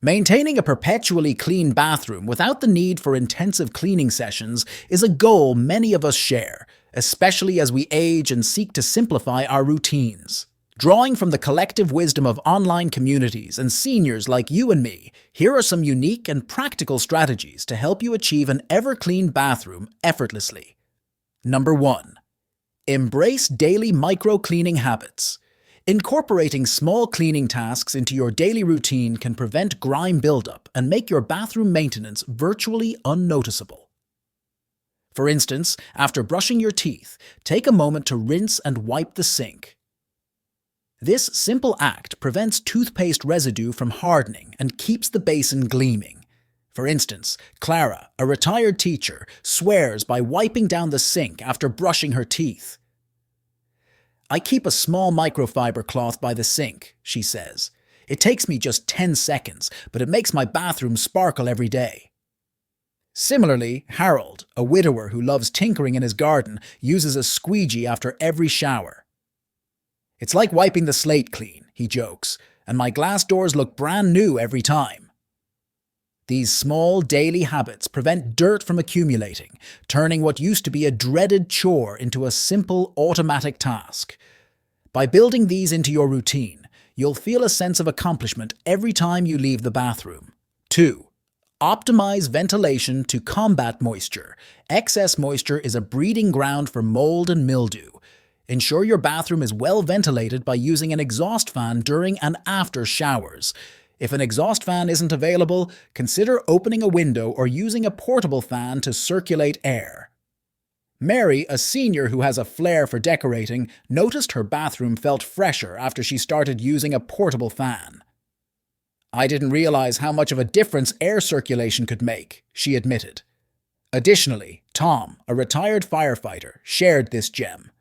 Maintaining a perpetually clean bathroom without the need for intensive cleaning sessions is a goal many of us share, especially as we age and seek to simplify our routines. Drawing from the collective wisdom of online communities and seniors like you and me, here are some unique and practical strategies to help you achieve an ever-clean bathroom effortlessly. Number 1. Embrace daily micro-cleaning habits. Incorporating small cleaning tasks into your daily routine can prevent grime buildup and make your bathroom maintenance virtually unnoticeable. For instance, after brushing your teeth, take a moment to rinse and wipe the sink. This simple act prevents toothpaste residue from hardening and keeps the basin gleaming. For instance, Clara, a retired teacher, swears by wiping down the sink after brushing her teeth. "I keep a small microfiber cloth by the sink," she says. "It takes me just 10 seconds, but it makes my bathroom sparkle every day." Similarly, Harold, a widower who loves tinkering in his garden, uses a squeegee after every shower. "It's like wiping the slate clean," he jokes, "and my glass doors look brand new every time." These small daily habits prevent dirt from accumulating, turning what used to be a dreaded chore into a simple automatic task. By building these into your routine, you'll feel a sense of accomplishment every time you leave the bathroom. 2. Optimize ventilation to combat moisture. Excess moisture is a breeding ground for mold and mildew. Ensure your bathroom is well ventilated by using an exhaust fan during and after showers. If an exhaust fan isn't available, consider opening a window or using a portable fan to circulate air. Mary, a senior who has a flair for decorating, noticed her bathroom felt fresher after she started using a portable fan. "I didn't realize how much of a difference air circulation could make," she admitted. Additionally, Tom, a retired firefighter, shared this gem.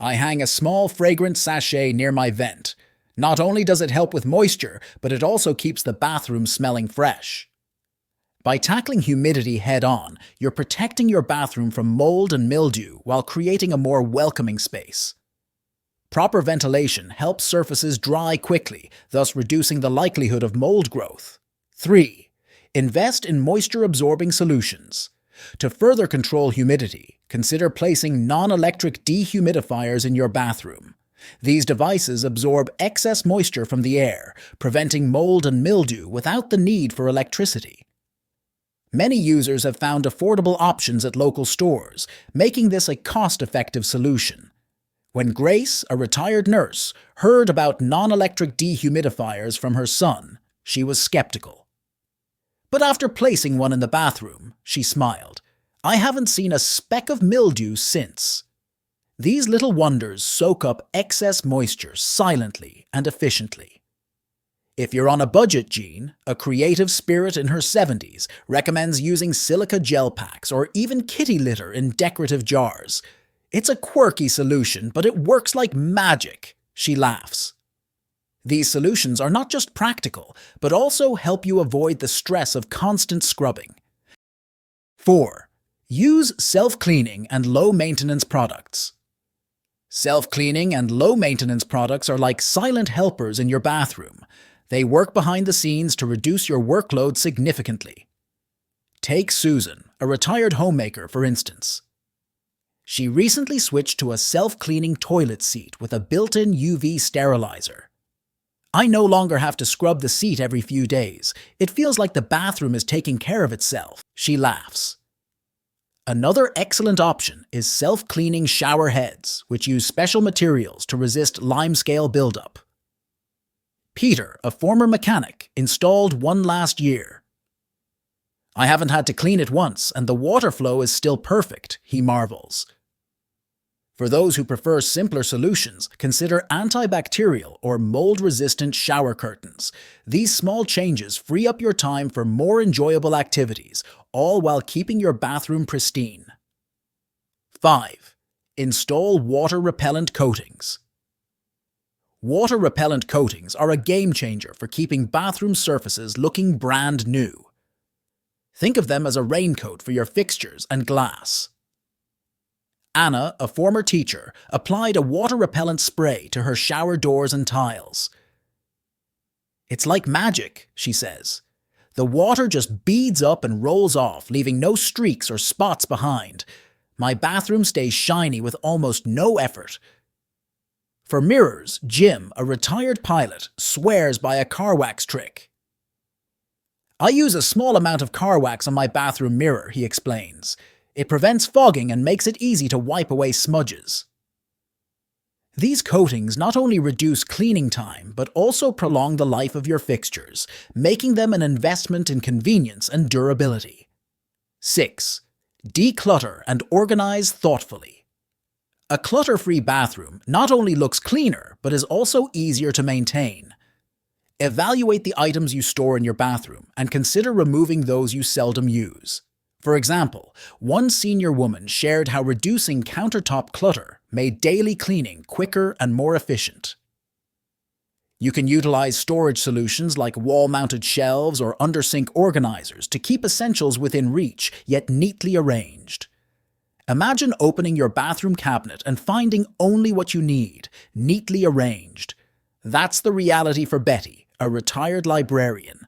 "I hang a small fragrance sachet near my vent. Not only does it help with moisture, but it also keeps the bathroom smelling fresh." By tackling humidity head-on, you're protecting your bathroom from mold and mildew while creating a more welcoming space. Proper ventilation helps surfaces dry quickly, thus reducing the likelihood of mold growth. 3. Invest in moisture-absorbing solutions. To further control humidity, consider placing non-electric dehumidifiers in your bathroom. These devices absorb excess moisture from the air, preventing mold and mildew without the need for electricity. Many users have found affordable options at local stores, making this a cost-effective solution. When Grace, a retired nurse, heard about non-electric dehumidifiers from her son, she was skeptical. But after placing one in the bathroom, she smiled. "I haven't seen a speck of mildew since." These little wonders soak up excess moisture silently and efficiently. If you're on a budget, Jean, a creative spirit in her 70s, recommends using silica gel packs or even kitty litter in decorative jars. "It's a quirky solution, but it works like magic," she laughs. These solutions are not just practical, but also help you avoid the stress of constant scrubbing. 4. Use self-cleaning and low-maintenance products. Self-cleaning and low-maintenance products are like silent helpers in your bathroom. They work behind the scenes to reduce your workload significantly. Take Susan, a retired homemaker, for instance. She recently switched to a self-cleaning toilet seat with a built-in UV sterilizer. "I no longer have to scrub the seat every few days. It feels like the bathroom is taking care of itself," she laughs. Another excellent option is self-cleaning shower heads, which use special materials to resist limescale buildup. Peter, a former mechanic, installed one last year. "I haven't had to clean it once, and the water flow is still perfect," he marvels. For those who prefer simpler solutions, consider antibacterial or mold-resistant shower curtains. These small changes free up your time for more enjoyable activities, all while keeping your bathroom pristine. 5. Install water-repellent coatings. Water-repellent coatings are a game-changer for keeping bathroom surfaces looking brand new. Think of them as a raincoat for your fixtures and glass. Anna, a former teacher, applied a water-repellent spray to her shower doors and tiles. It's like magic, she says. The water just beads up and rolls off, leaving no streaks or spots behind. My bathroom stays shiny with almost no effort. For mirrors, Jim, a retired pilot, swears by a car wax trick. I use a small amount of car wax on my bathroom mirror, he explains. It prevents fogging and makes it easy to wipe away smudges. These coatings not only reduce cleaning time, but also prolong the life of your fixtures, making them an investment in convenience and durability. 6. Declutter and organize thoughtfully. A clutter-free bathroom not only looks cleaner, but is also easier to maintain. Evaluate the items you store in your bathroom and consider removing those you seldom use. For example, one senior woman shared how reducing countertop clutter made daily cleaning quicker and more efficient. You can utilize storage solutions like wall-mounted shelves or under-sink organizers to keep essentials within reach, yet neatly arranged. Imagine opening your bathroom cabinet and finding only what you need, neatly arranged. That's the reality for Betty, a retired librarian.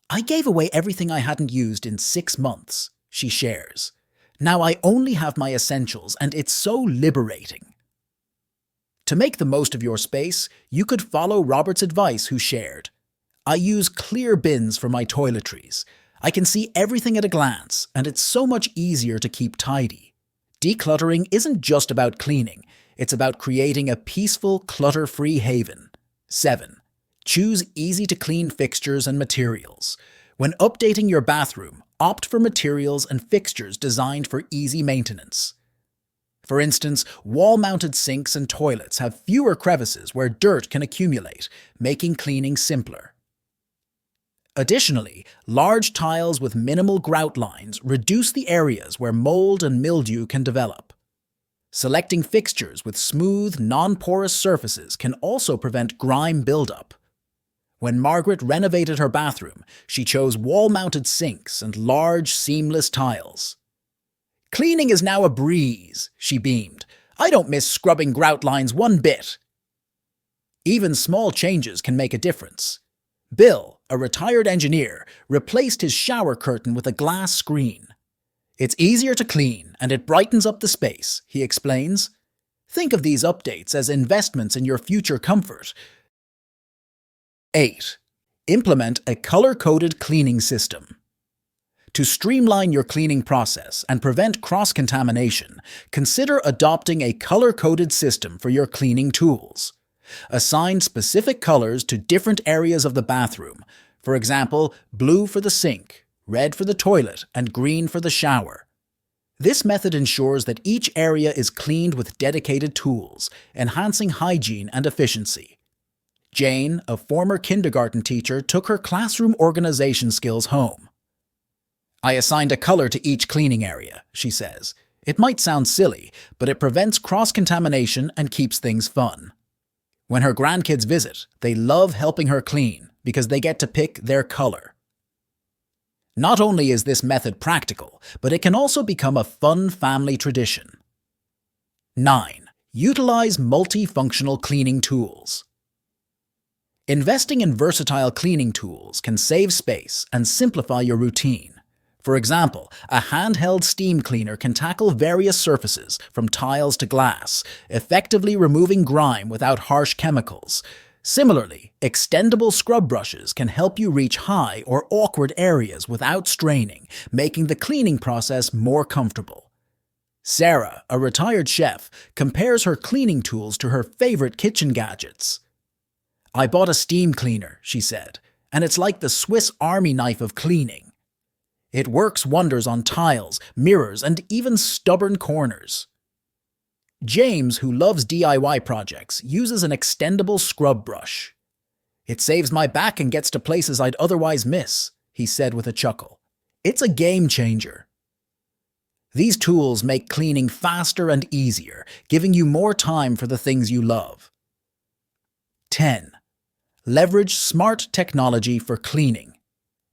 I gave away everything I hadn't used in 6 months, she shares. Now I only have my essentials, and it's so liberating. To make the most of your space, you could follow Robert's advice, who shared, I use clear bins for my toiletries. I can see everything at a glance, and it's so much easier to keep tidy. Decluttering isn't just about cleaning, it's about creating a peaceful, clutter-free haven. 7. Choose easy-to-clean fixtures and materials. When updating your bathroom, opt for materials and fixtures designed for easy maintenance. For instance, wall-mounted sinks and toilets have fewer crevices where dirt can accumulate, making cleaning simpler. Additionally, large tiles with minimal grout lines reduce the areas where mold and mildew can develop. Selecting fixtures with smooth, non-porous surfaces can also prevent grime buildup. When Margaret renovated her bathroom, she chose wall-mounted sinks and large, seamless tiles. Cleaning is now a breeze, she beamed. I don't miss scrubbing grout lines one bit. Even small changes can make a difference. Bill, a retired engineer, replaced his shower curtain with a glass screen. It's easier to clean, and it brightens up the space, he explains. Think of these updates as investments in your future comfort. 8. Implement a color-coded cleaning system. To streamline your cleaning process and prevent cross-contamination, consider adopting a color-coded system for your cleaning tools. Assign specific colors to different areas of the bathroom. For example, blue for the sink, red for the toilet, and green for the shower. This method ensures that each area is cleaned with dedicated tools, enhancing hygiene and efficiency. Jane, a former kindergarten teacher, took her classroom organization skills home. I assigned a color to each cleaning area, she says. It might sound silly, but it prevents cross-contamination and keeps things fun. When her grandkids visit, they love helping her clean because they get to pick their color. Not only is this method practical, but it can also become a fun family tradition. 9. Utilize multifunctional cleaning tools. Investing in versatile cleaning tools can save space and simplify your routine. For example, a handheld steam cleaner can tackle various surfaces, from tiles to glass, effectively removing grime without harsh chemicals. Similarly, extendable scrub brushes can help you reach high or awkward areas without straining, making the cleaning process more comfortable. Sarah, a retired chef, compares her cleaning tools to her favorite kitchen gadgets. I bought a steam cleaner, she said, and it's like the Swiss Army knife of cleaning. It works wonders on tiles, mirrors, and even stubborn corners. James, who loves DIY projects, uses an extendable scrub brush. It saves my back and gets to places I'd otherwise miss, he said with a chuckle. It's a game changer. These tools make cleaning faster and easier, giving you more time for the things you love. 10. Leverage smart technology for cleaning.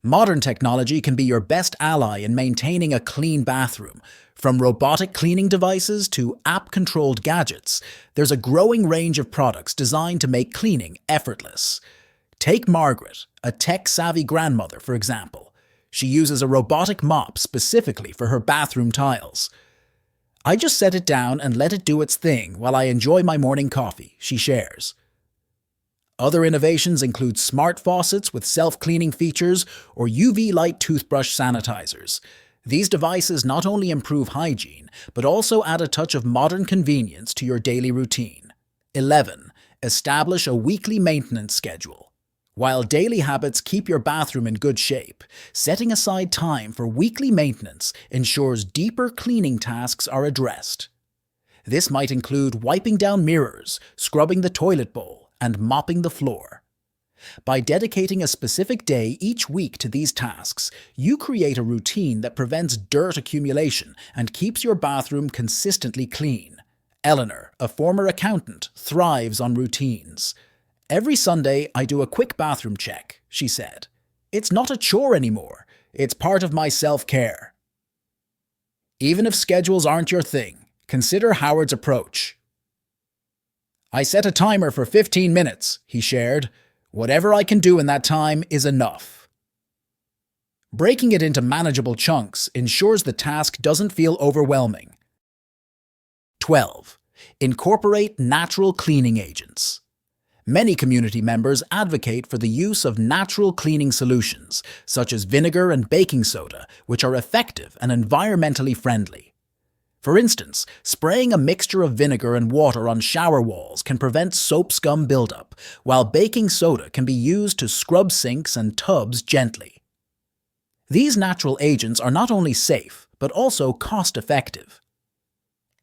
Modern technology can be your best ally in maintaining a clean bathroom. From robotic cleaning devices to app-controlled gadgets, there's a growing range of products designed to make cleaning effortless. Take Margaret, a tech-savvy grandmother, for example. She uses a robotic mop specifically for her bathroom tiles. I just set it down and let it do its thing while I enjoy my morning coffee, she shares. Other innovations include smart faucets with self-cleaning features or UV light toothbrush sanitizers. These devices not only improve hygiene, but also add a touch of modern convenience to your daily routine. 11. Establish a weekly maintenance schedule. While daily habits keep your bathroom in good shape, setting aside time for weekly maintenance ensures deeper cleaning tasks are addressed. This might include wiping down mirrors, scrubbing the toilet bowl, and mopping the floor. By dedicating a specific day each week to these tasks, you create a routine that prevents dirt accumulation and keeps your bathroom consistently clean. Eleanor, a former accountant, thrives on routines. Every Sunday, I do a quick bathroom check, she said. It's not a chore anymore. It's part of my self-care. Even if schedules aren't your thing, consider Howard's approach. I set a timer for 15 minutes, he shared. Whatever I can do in that time is enough. Breaking it into manageable chunks ensures the task doesn't feel overwhelming. 12. Incorporate natural cleaning agents. Many community members advocate for the use of natural cleaning solutions, such as vinegar and baking soda, which are effective and environmentally friendly. For instance, spraying a mixture of vinegar and water on shower walls can prevent soap scum buildup, while baking soda can be used to scrub sinks and tubs gently. These natural agents are not only safe, but also cost-effective.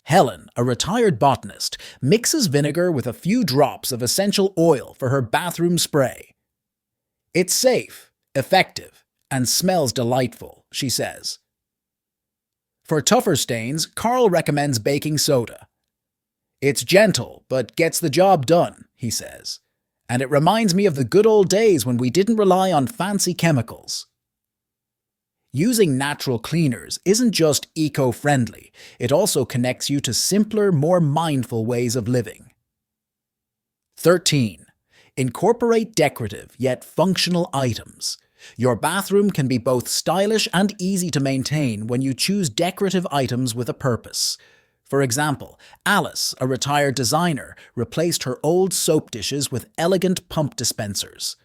Helen, a retired botanist, mixes vinegar with a few drops of essential oil for her bathroom spray. It's safe, effective, and smells delightful, she says. For tougher stains, Carl recommends baking soda. It's gentle, but gets the job done, he says. And it reminds me of the good old days when we didn't rely on fancy chemicals. Using natural cleaners isn't just eco-friendly, it also connects you to simpler, more mindful ways of living. 13. Incorporate decorative yet functional items. Your bathroom can be both stylish and easy to maintain when you choose decorative items with a purpose. For example, Alice, a retired designer, replaced her old soap dishes with elegant pump dispensers.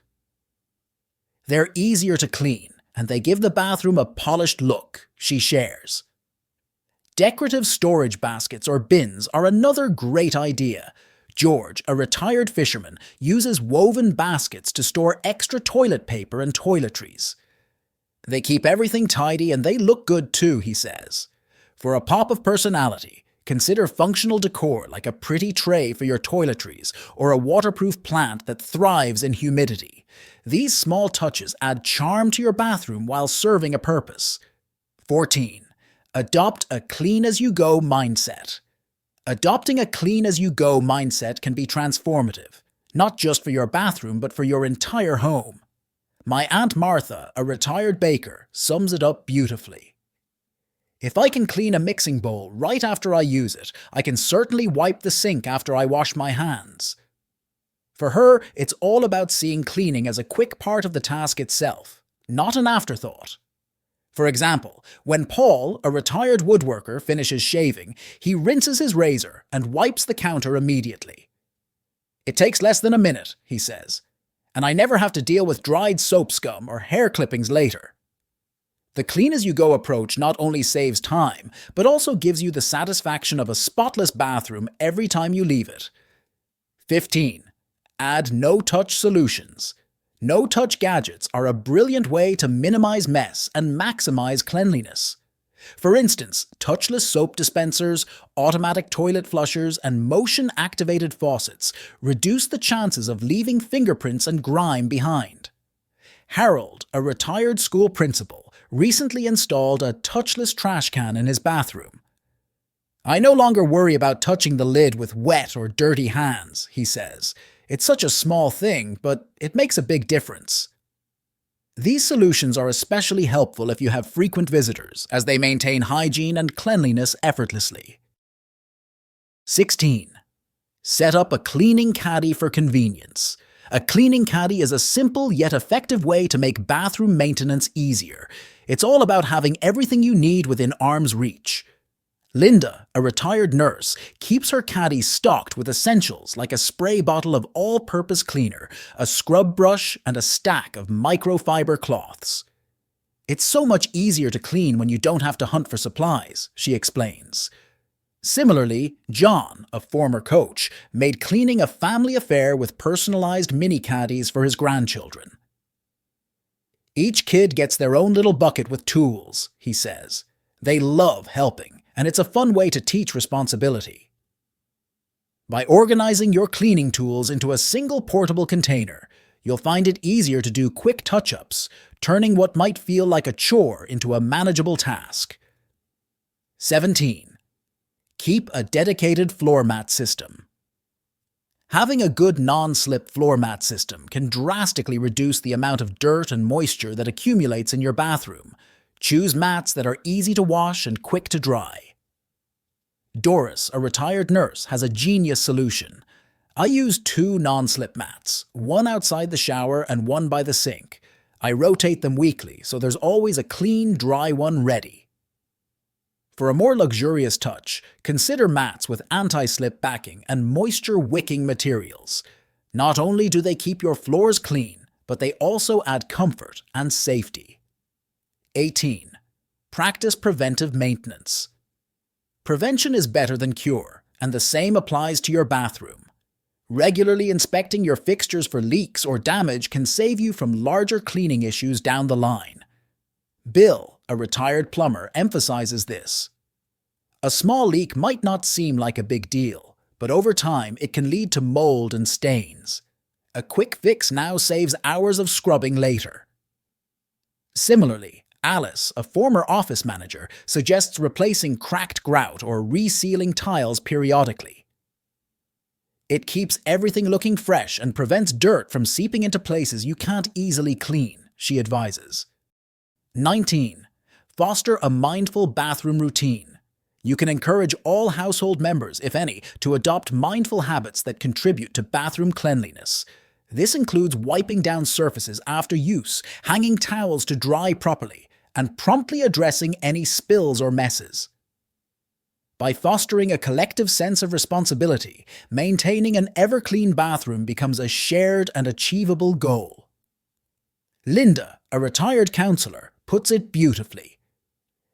They're easier to clean, and they give the bathroom a polished look, she shares. Decorative storage baskets or bins are another great idea. George, a retired fisherman, uses woven baskets to store extra toilet paper and toiletries. They keep everything tidy and they look good too, he says. For a pop of personality, consider functional decor like a pretty tray for your toiletries or a waterproof plant that thrives in humidity. These small touches add charm to your bathroom while serving a purpose. 14. Adopt a clean-as-you-go mindset. Adopting a clean-as-you-go mindset can be transformative, not just for your bathroom but for your entire home. My Aunt Martha, a retired baker, sums it up beautifully. If I can clean a mixing bowl right after I use it, I can certainly wipe the sink after I wash my hands. For her, it's all about seeing cleaning as a quick part of the task itself, not an afterthought. For example, when Paul, a retired woodworker, finishes shaving, he rinses his razor and wipes the counter immediately. It takes less than a minute, he says, and I never have to deal with dried soap scum or hair clippings later. The clean-as-you-go approach not only saves time, but also gives you the satisfaction of a spotless bathroom every time you leave it. 15. Add no-touch solutions. No-touch gadgets are a brilliant way to minimize mess and maximize cleanliness. For instance, touchless soap dispensers, automatic toilet flushers, and motion-activated faucets reduce the chances of leaving fingerprints and grime behind. Harold, a retired school principal, recently installed a touchless trash can in his bathroom. I no longer worry about touching the lid with wet or dirty hands, he says. It's such a small thing, but it makes a big difference. These solutions are especially helpful if you have frequent visitors, as they maintain hygiene and cleanliness effortlessly. 16. Set up a cleaning caddy for convenience. A cleaning caddy is a simple yet effective way to make bathroom maintenance easier. It's all about having everything you need within arm's reach. Linda, a retired nurse, keeps her caddy stocked with essentials like a spray bottle of all-purpose cleaner, a scrub brush, and a stack of microfiber cloths. It's so much easier to clean when you don't have to hunt for supplies, she explains. Similarly, John, a former coach, made cleaning a family affair with personalized mini caddies for his grandchildren. Each kid gets their own little bucket with tools, he says. They love helping, and it's a fun way to teach responsibility. By organizing your cleaning tools into a single portable container, you'll find it easier to do quick touch-ups, turning what might feel like a chore into a manageable task. 17. Keep a dedicated floor mat system. Having a good non-slip floor mat system can drastically reduce the amount of dirt and moisture that accumulates in your bathroom. Choose mats that are easy to wash and quick to dry. Doris, a retired nurse, has a genius solution. I use 2 non-slip mats, one outside the shower and one by the sink. I rotate them weekly, so there's always a clean, dry one ready. For a more luxurious touch, consider mats with anti-slip backing and moisture-wicking materials. Not only do they keep your floors clean, but they also add comfort and safety. 18. Practice preventive maintenance. Prevention is better than cure, and the same applies to your bathroom. Regularly inspecting your fixtures for leaks or damage can save you from larger cleaning issues down the line. Bill, a retired plumber, emphasizes this. A small leak might not seem like a big deal, but over time it can lead to mold and stains. A quick fix now saves hours of scrubbing later. Similarly, Alice, a former office manager, suggests replacing cracked grout or resealing tiles periodically. It keeps everything looking fresh and prevents dirt from seeping into places you can't easily clean, she advises. 19. Foster a mindful bathroom routine. You can encourage all household members, if any, to adopt mindful habits that contribute to bathroom cleanliness. This includes wiping down surfaces after use, hanging towels to dry properly, and promptly addressing any spills or messes. By fostering a collective sense of responsibility, maintaining an ever-clean bathroom becomes a shared and achievable goal. Linda, a retired counselor, puts it beautifully.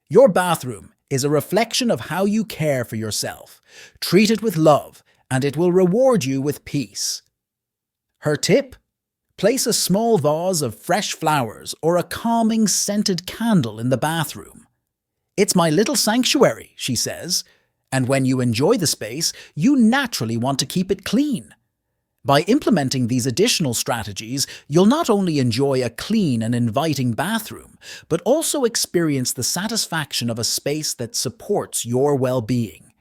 Your bathroom is a reflection of how you care for yourself. Treat it with love, and it will reward you with peace. Her tip? Place a small vase of fresh flowers or a calming scented candle in the bathroom. It's my little sanctuary, she says, and when you enjoy the space, you naturally want to keep it clean. By implementing these additional strategies, you'll not only enjoy a clean and inviting bathroom, but also experience the satisfaction of a space that supports your well-being.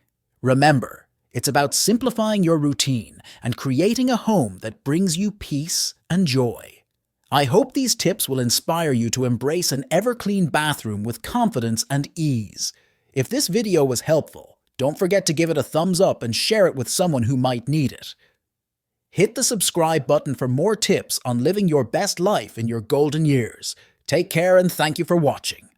Remember, it's about simplifying your routine and creating a home that brings you peace and joy. I hope these tips will inspire you to embrace an ever-clean bathroom with confidence and ease. If this video was helpful, don't forget to give it a thumbs up and share it with someone who might need it. Hit the subscribe button for more tips on living your best life in your golden years. Take care and thank you for watching.